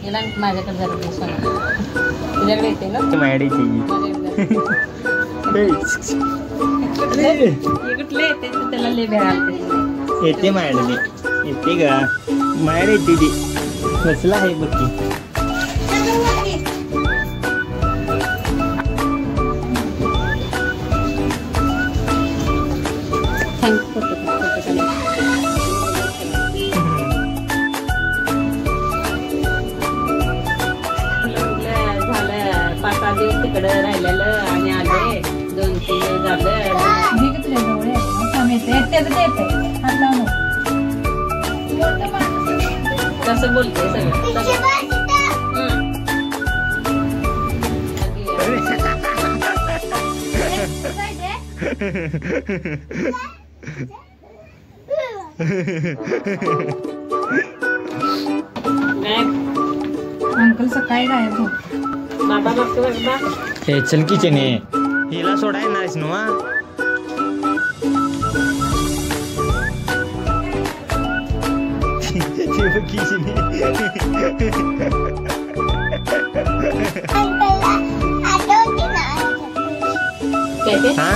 तिला माझ्याकडे जरा दे सोना. तुझ्याकडे येते ना माझ्याकडे कुठले येते त्याला लय भेळाल येते माझ्याकडे येते का माझ्याकडे येते ती कसला आहे बघ की. तिकडे राहिलेलं आणि आले 2-3 दिवस झालं. कसं बोलतोय सगळं अंकल सकाळी गायब हो. बाबा बघतो बाबा हे चल किचन आहे हिला सोडाय नाहीस ना काय ते हा